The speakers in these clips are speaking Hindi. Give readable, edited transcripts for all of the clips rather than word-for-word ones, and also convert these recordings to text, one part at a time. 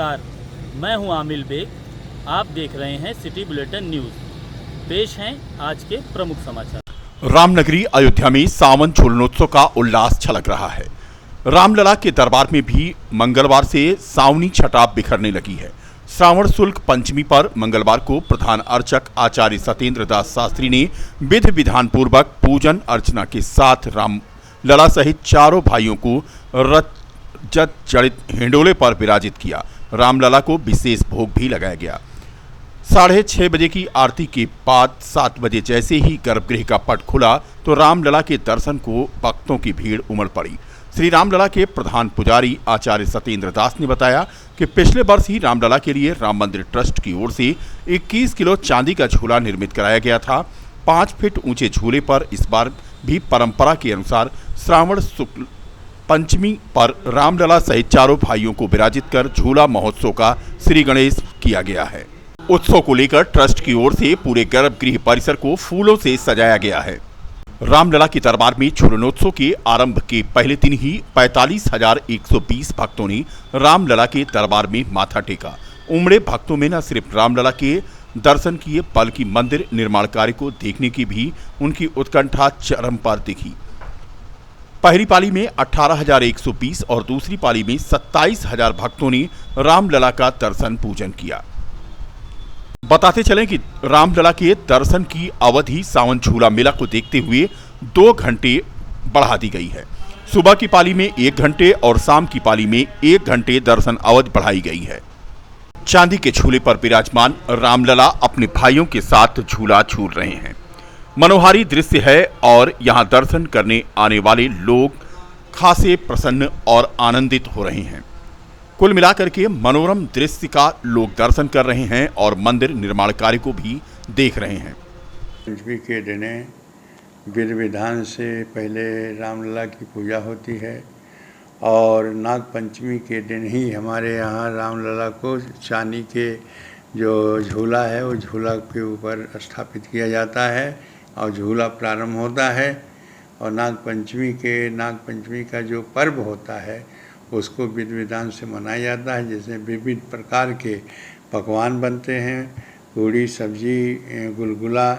नमस्कार, मैं हूं आमिल बेग। आप देख रहे हैं सिटी बुलेटिन न्यूज़। पेश हैं आज के प्रमुख समाचार। रामनगरी अयोध्या में सावन झूलनोत्सव का उल्लास छलक रहा है। रामलला के दरबार में भी मंगलवार से सावनी छटा बिखरने लगी है। श्रावण शुल्क पंचमी पर मंगलवार को प्रधान अर्चक आचार्य सत्येंद्र दास शास्त्री ने विधि विधान पूर्वक पूजन अर्चना के साथ रामलला सहित चारों भाइयों को रजत जड़ित हिंडोले पर विराजित किया। रामलला को विशेष भोग भी लगाया गया। 6:30 बजे की आरती के बाद 7 बजे जैसे ही गर्भगृह का पट खुला तो रामलला के दर्शन को भक्तों की भीड़ उमड़ पड़ी। श्री रामलला के प्रधान पुजारी आचार्य सत्येंद्र दास ने बताया कि पिछले वर्ष ही रामलला के लिए राम मंदिर ट्रस्ट की ओर से 21 किलो चांदी का झूला निर्मित कराया गया था। 5 फीट ऊंचे झूले पर इस बार भी परंपरा के अनुसार श्रावण शुक्ल पंचमी पर रामलला सहित चारों भाइयों को विराजित कर झूला महोत्सव का श्री गणेश किया गया है। उत्सव को लेकर ट्रस्ट की ओर से पूरे गर्भगृह परिसर को फूलों से सजाया गया है। रामलला के दरबार में झूलनोत्सव के आरंभ के पहले दिन ही 45,120 भक्तों ने रामलला के दरबार में माथा टेका। उमड़े भक्तों में न सिर्फ रामलला के दर्शन किए बल्कि मंदिर निर्माण कार्य को देखने की भी उनकी उत्कंठा चरम पर दिखी। पहली पाली में 18,120 और दूसरी पाली में 27,000 भक्तों ने रामलला का दर्शन पूजन किया। बताते चलें कि रामलला के दर्शन की अवधि सावन झूला मेला को देखते हुए 2 घंटे बढ़ा दी गई है। सुबह की पाली में 1 घंटे और शाम की पाली में 1 घंटे दर्शन अवधि बढ़ाई गई है। चांदी के झूले पर विराजमान रामलला अपने भाइयों के साथ झूला झूल रहे हैं। मनोहारी दृश्य है और यहां दर्शन करने आने वाले लोग खासे प्रसन्न और आनंदित हो रहे हैं। कुल मिलाकर के मनोरम दृश्य का लोग दर्शन कर रहे हैं और मंदिर निर्माण कार्य को भी देख रहे हैं। पंचमी के दिन विधि विधान से पहले रामलला की पूजा होती है और नाग पंचमी के दिन ही हमारे यहाँ रामलला को चांदी के जो झूला है वो झूला के ऊपर स्थापित किया जाता है और झूला प्रारंभ होता है। और नाग पंचमी का जो पर्व होता है उसको विधि विधान से मनाया जाता है। जैसे विविध प्रकार के पकवान बनते हैं, पूड़ी सब्जी गुलगुला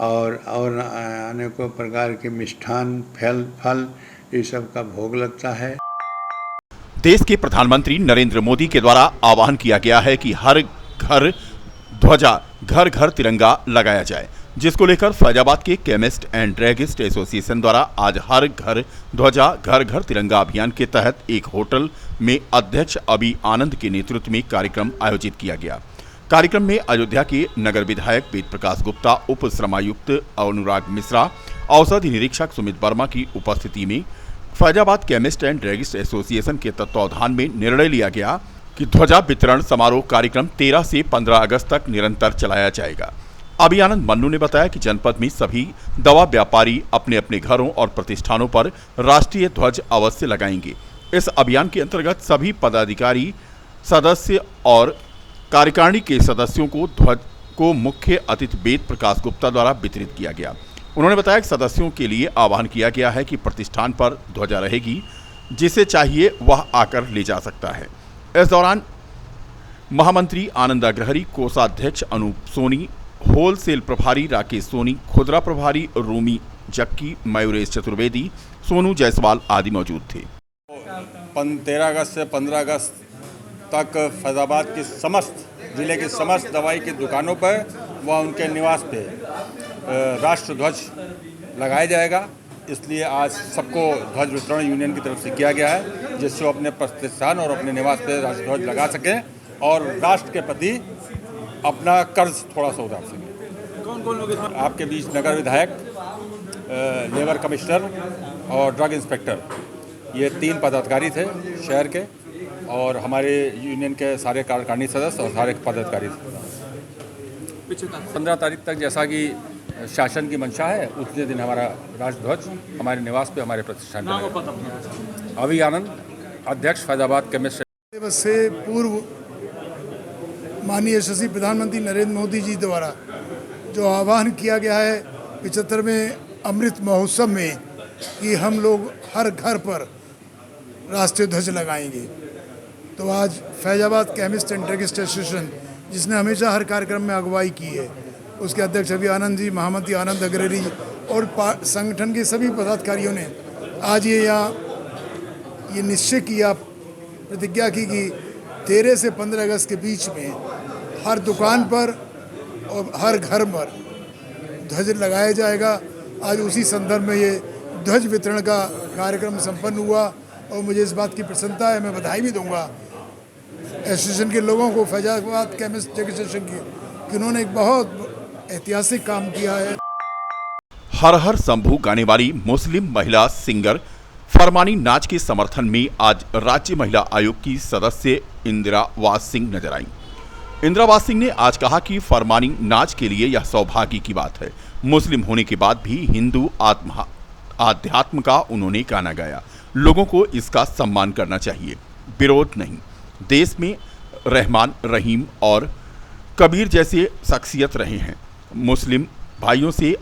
और अनेकों प्रकार के मिष्ठान फल ये सब का भोग लगता है। देश के प्रधानमंत्री नरेंद्र मोदी के द्वारा आह्वान किया गया है कि हर घर ध्वजा घर घर तिरंगा लगाया जाए, जिसको लेकर फैजाबाद के केमिस्ट एंड ड्रगिस्ट एसोसिएशन द्वारा आज हर घर ध्वजा घर घर तिरंगा अभियान के तहत एक होटल में अध्यक्ष अभी आनंद के नेतृत्व में कार्यक्रम आयोजित किया गया। कार्यक्रम में अयोध्या के नगर विधायक वेद प्रकाश गुप्ता, उप श्रमायुक्त अनुराग मिश्रा, औषधि निरीक्षक सुमित वर्मा की उपस्थिति में Faizabad chemist and druggist association के तत्वावधान में निर्णय लिया गया कि ध्वजा वितरण समारोह कार्यक्रम 13 से 15 अगस्त तक निरंतर चलाया जाएगा। अभी आनंद मन्नू ने बताया कि जनपद में सभी दवा व्यापारी अपने अपने घरों और प्रतिष्ठानों पर राष्ट्रीय ध्वज अवश्य लगाएंगे। इस अभियान के अंतर्गत सभी पदाधिकारी सदस्य और कार्यकारिणी के सदस्यों को ध्वज को मुख्य अतिथि वेद प्रकाश गुप्ता द्वारा वितरित किया गया। उन्होंने बताया कि सदस्यों के लिए आह्वान किया गया है कि प्रतिष्ठान पर ध्वजा रहेगी, जिसे चाहिए वह आकर ले जा सकता है। इस दौरान महामंत्री आनंद अग्रहरी, कोषाध्यक्ष अनूप सोनी, होलसेल प्रभारी राकेश सोनी, खुदरा प्रभारी रूमी जक्की, मयूरेश चतुर्वेदी, सोनू जायसवाल आदि मौजूद थे। 13 अगस्त से 15 अगस्त तक फैजाबाद की समस्त जिले की समस्त दवाई की दुकानों पर व उनके निवास पे राष्ट्र ध्वज लगाया जाएगा। इसलिए आज सबको ध्वज वितरण यूनियन की तरफ से किया गया है, जिससे वो अपने प्रतिष्ठान और अपने निवास पे राष्ट्र ध्वज लगा सकें और राष्ट्र के प्रति अपना कर्ज थोड़ा सा उतार सकें। कौन कौन लोग आपके बीच नगर विधायक, लेबर कमिश्नर और ड्रग इंस्पेक्टर, ये 3 पदाधिकारी थे शहर के और हमारे यूनियन के सारे कार्यकारिणी सदस्य और सारे पदाधिकारी थे। 15 तारीख तक जैसा कि शासन की मंशा है उतने दिन हमारा राष्ट्र ध्वज हमारे निवास पे हमारे प्रतिष्ठान पे। अभी आनंद, अध्यक्ष फैजाबाद केमिस्ट। दिवस से पूर्व माननीय यशस्वी प्रधानमंत्री नरेंद्र मोदी जी द्वारा जो आह्वान किया गया है 75वें अमृत महोत्सव में कि हम लोग हर घर पर राष्ट्रीय ध्वज लगाएंगे, तो आज Faizabad chemist and druggist association, जिसने हमेशा हर कार्यक्रम में अगुवाई की है, उसके अध्यक्ष अभी आनंद जी, महामंत्री आनंद अग्ररी और संगठन के सभी पदाधिकारियों ने आज ये निश्चय किया, प्रतिज्ञा की कि 13 से 15 अगस्त के बीच में हर दुकान पर और हर घर पर ध्वज लगाया जाएगा। आज उसी संदर्भ में ये ध्वज वितरण का कार्यक्रम संपन्न हुआ और मुझे इस बात की प्रसन्नता है, मैं बधाई भी दूंगा एसोसिएशन के लोगों को, फैजाबाद केमिस्ट एसोसिएशन की, कि उन्होंने एक बहुत ऐतिहासिक काम किया है। हर हर शंभू गाने वाली मुस्लिम महिला सिंगर फरमानी नाच के समर्थन में आज राज्य महिला आयोग की सदस्य इंदिरा वास सिंह नजर आई। इंदिरा वास सिंह ने आज कहा कि फरमानी नाच के लिए यह सौभाग्य की बात है। मुस्लिम होने के बाद भी हिंदू आध्यात्म का उन्होंने गाना गाया। लोगों को इसका सम्मान करना चाहिए, विरोध नहीं। देश में रहमान, रहीम और कबीर जैसे शख्सियत रहे हैं। मुस्लिम भाइयों से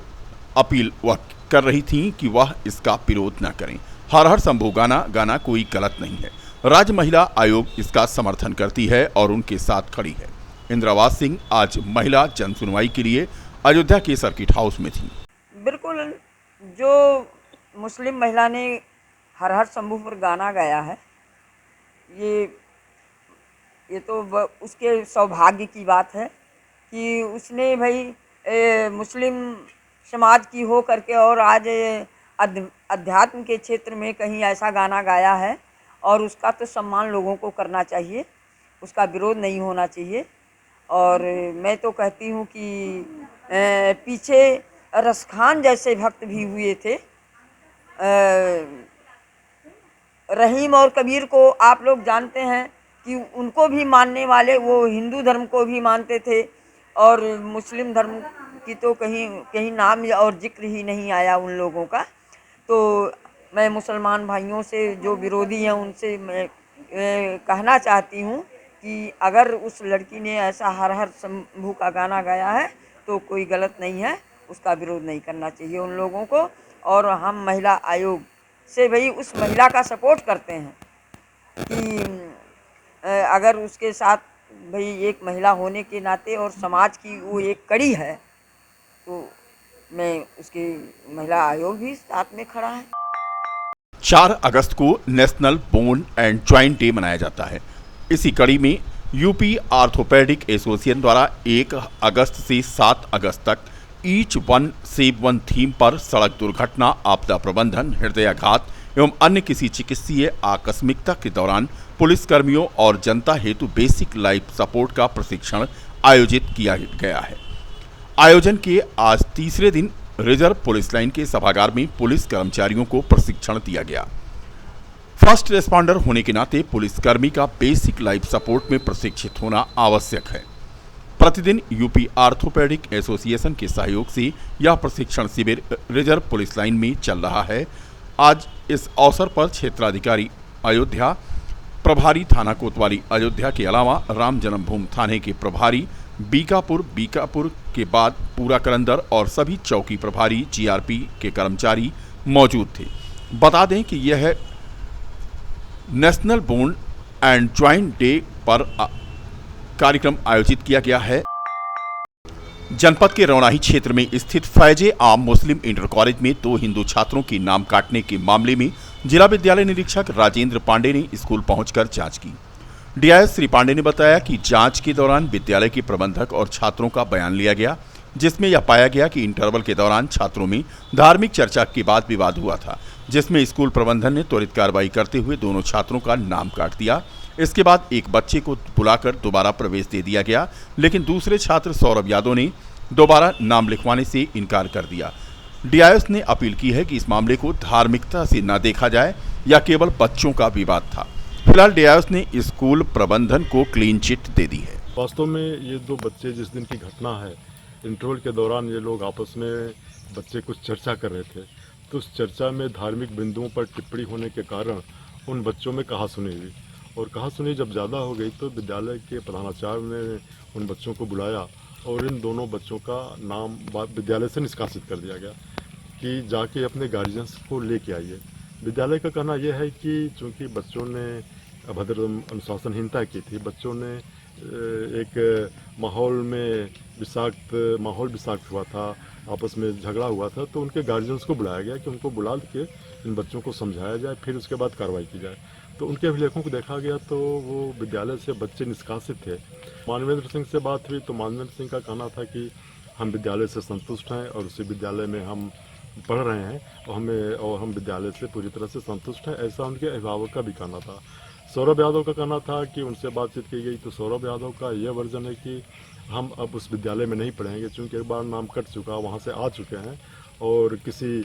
अपील वह कर रही थी कि वह इसका विरोध न करें। हर हर शंभू गाना कोई गलत नहीं है। राज्य महिला आयोग इसका समर्थन करती है और उनके साथ खड़ी है। इंदिरा वास सिंह आज महिला जन सुनवाई के लिए अयोध्या के सर्किट हाउस में थी। बिल्कुल, जो मुस्लिम महिला ने हर हर शंभू पर गाना गाया है, ये तो उसके सौभाग्य की बात है कि उसने भाई मुस्लिम समाज की हो करके और आज अध्यात्म के क्षेत्र में कहीं ऐसा गाना गाया है, और उसका तो सम्मान लोगों को करना चाहिए, उसका विरोध नहीं होना चाहिए। और मैं तो कहती हूँ कि पीछे रसखान जैसे भक्त भी हुए थे। रहीम और कबीर को आप लोग जानते हैं कि उनको भी मानने वाले, वो हिंदू धर्म को भी मानते थे, और मुस्लिम धर्म की तो कहीं नाम और जिक्र ही नहीं आया उन लोगों का। तो मैं मुसलमान भाइयों से, जो विरोधी हैं, उनसे मैं कहना चाहती हूँ कि अगर उस लड़की ने ऐसा हर हर शंभू का गाना गाया है तो कोई गलत नहीं है, उसका विरोध नहीं करना चाहिए उन लोगों को। और हम महिला आयोग से भाई उस महिला का सपोर्ट करते हैं कि अगर उसके साथ भाई एक महिला होने के नाते और समाज की वो एक कड़ी है, तो मैं उसके महिला आयोग भी साथ में खड़ा है। 4 अगस्त को national bone and joint day मनाया जाता है। इसी कड़ी में यूपी आर्थोपेडिक एसोसिएशन द्वारा 1 अगस्त से 7 अगस्त तक each one save one theme पर सड़क दुर्घटना, आपदा प्रबंधन, हृदयाघात एवं अन्य किसी चिकित्सीय आकस्मिकता के दौरान पुलिस कर्मियों और जनता हेतु बेसिक लाइफ सपोर्ट का प्रशिक्षण आयोजित किया गया है। आयोजन के आज तीसरे दिन रिजर्व पुलिस लाइन के सभागार में पुलिस कर्मचारियों को प्रशिक्षण दिया गया। फर्स्ट रेस्पॉन्डर होने के नाते पुलिसकर्मी का बेसिक लाइफ सपोर्ट में प्रशिक्षित होना आवश्यक है। प्रतिदिन यूपी आर्थोपेडिक एसोसिएशन के सहयोग से यह प्रशिक्षण शिविर रिजर्व पुलिस लाइन में चल रहा है। आज इस अवसर पर क्षेत्राधिकारी अयोध्या, प्रभारी थाना कोतवाली अयोध्या के अलावा राम जन्मभूमि थाने के प्रभारी बीकापुर के बाद पूरा करंदर और सभी चौकी प्रभारी जीआरपी के कर्मचारी मौजूद थे। बता दें कि यह national bone and joint day पर कार्यक्रम आयोजित किया गया है। जनपद के रौनाही क्षेत्र में स्थित फैजे आम मुस्लिम इंटर कॉलेज में 2 हिंदू छात्रों के नाम काटने के मामले में जिला विद्यालय निरीक्षक राजेंद्र पांडे ने स्कूल पहुंचकर जांच की। डीआईएस श्री पांडे ने बताया कि जांच के दौरान विद्यालय के प्रबंधक और छात्रों का बयान लिया गया, जिसमें यह पाया गया कि इंटरवल के दौरान छात्रों में धार्मिक चर्चा के बाद विवाद हुआ था, जिसमें स्कूल प्रबंधन ने त्वरित कार्रवाई करते हुए दोनों छात्रों का नाम काट दिया। इसके बाद एक बच्चे को बुलाकर दोबारा प्रवेश दे दिया गया, लेकिन दूसरे छात्र सौरभ यादव ने दोबारा नाम लिखवाने से इनकार कर दिया। डीआईएस ने अपील की है कि इस मामले को धार्मिकता से न देखा जाए या केवल बच्चों का विवाद था। फिलहाल डीआईएस ने स्कूल प्रबंधन को क्लीन चिट दे दी है। वास्तव में ये 2 बच्चे, जिस दिन की घटना है, इंटरवल के दौरान ये लोग आपस में बच्चे कुछ चर्चा कर रहे थे, तो उस चर्चा में धार्मिक बिंदुओं पर टिप्पणी होने के कारण उन बच्चों में कहासुनी हुई, और कहासुनी जब ज़्यादा हो गई तो विद्यालय के प्रधानाचार्य ने उन बच्चों को बुलाया और इन दोनों बच्चों का नाम विद्यालय से निष्कासित कर दिया गया कि जाके अपने गार्जियंस को लेके आइए। विद्यालय का कहना यह है कि चूँकि बच्चों ने अभद्र अनुशासनहीनता की थी। बच्चों ने एक माहौल विषाक्त हुआ था, आपस में झगड़ा हुआ था, तो उनके गार्जियंस को बुलाया गया कि उनको बुला के इन बच्चों को समझाया जाए, फिर उसके बाद कार्रवाई की जाए। तो उनके अभिलेखों को देखा गया तो वो विद्यालय से बच्चे निष्कासित थे। मानवेंद्र सिंह से बात हुई तो मानवेंद्र सिंह का कहना था कि हम विद्यालय से संतुष्ट हैं और उसी विद्यालय में हम पढ़ रहे हैं और हम विद्यालय से पूरी तरह से संतुष्ट हैं, ऐसा उनके अभिभावक का भी कहना था। सौरभ यादव का कहना था कि उनसे बातचीत की गई तो सौरभ यादव का यह वर्जन है कि हम अब उस विद्यालय में नहीं पढ़ेंगे, चूँकि एक बार नाम कट चुका, वहाँ से आ चुके हैं और किसी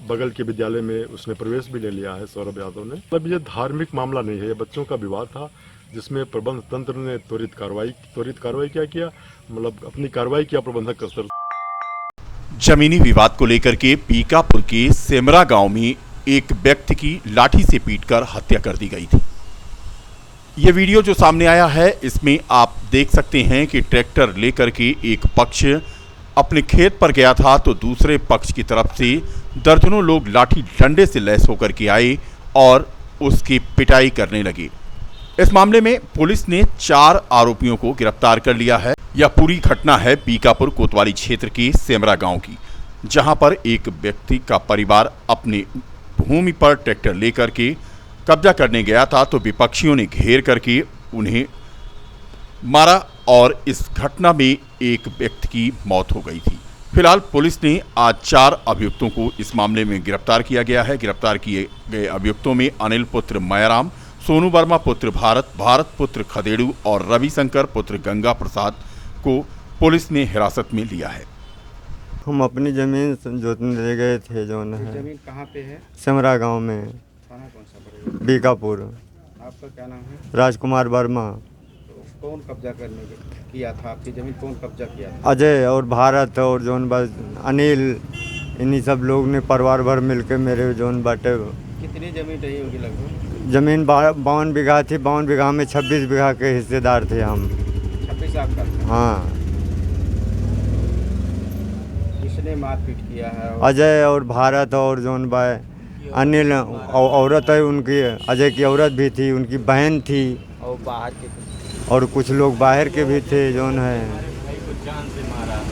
बगल के विद्यालय में उसने प्रवेश भी ले लिया है सौरभ यादव ने। मतलब ये धार्मिक मामला नहीं है, ये बच्चों का विवाद था जिसमें प्रबंध तंत्र ने त्वरित कार्रवाई क्या किया, मतलब अपनी कार्रवाई किया प्रबंधक का स्तर। जमीनी विवाद को लेकर के बीकापुर के सेमरा गांव में एक व्यक्ति की लाठी से पीटकर हत्या कर दी गई थी। ये वीडियो जो सामने आया है इसमें आप देख सकते हैं कि ट्रैक्टर लेकर के एक पक्ष अपने खेत पर गया था तो दूसरे पक्ष की तरफ से दर्जनों लोग लाठी डंडे से लैस होकर के आए और उसकी पिटाई करने लगे। इस मामले में पुलिस ने 4 आरोपियों को गिरफ्तार कर लिया है। यह पूरी घटना है बीकापुर कोतवाली क्षेत्र के सेमरा गांव की, जहां पर एक व्यक्ति का परिवार अपनी भूमि पर ट्रैक्टर लेकर के कब्जा करने गया था तो विपक्षियों ने घेर करके उन्हें मारा और इस घटना में एक व्यक्ति की मौत हो गई थी। फिलहाल पुलिस ने आज 4 अभियुक्तों को इस मामले में गिरफ्तार किया गया है। गिरफ्तार किए गए अभियुक्तों में अनिल पुत्र मयाराम, सोनू वर्मा पुत्र भारत पुत्र खदेड़ू और रविशंकर पुत्र गंगा प्रसाद को पुलिस ने हिरासत में लिया है। हम अपनी ज़मीन जोतने ले गए थे, जो है ज़मीन कहाँ पे है? सेमरा गांव में, थाना कौन सा पड़ेगा? बीकापुर। आपका क्या नाम है? राजकुमार वर्मा। तो कौन कब्जा किया था आपकी ज़मीन? कौन कब्जा किया था? अजय और भारत और जोन बस अनिल, इन्हीं सब लोग ने परिवार भर मिलके मेरे जोन बाटे। कितनी ज़मीन रही होगी लगभग? ज़मीन 52 बीघा थी। 52 बीघा में 26 बीघा के हिस्सेदार थे हम। 26 आपका था? हाँ। किसने मारपीट किया है? अजय और भारत और जोन बाय अनिल, औरत है उनकी, अजय की औरत भी थी, उनकी बहन थी और बाहर के और कुछ लोग बाहर के भी थे जोन है।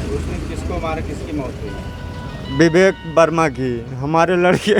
उसने किसको मारा, किसकी मौत हुई? विवेक वर्मा की। हमारे लड़के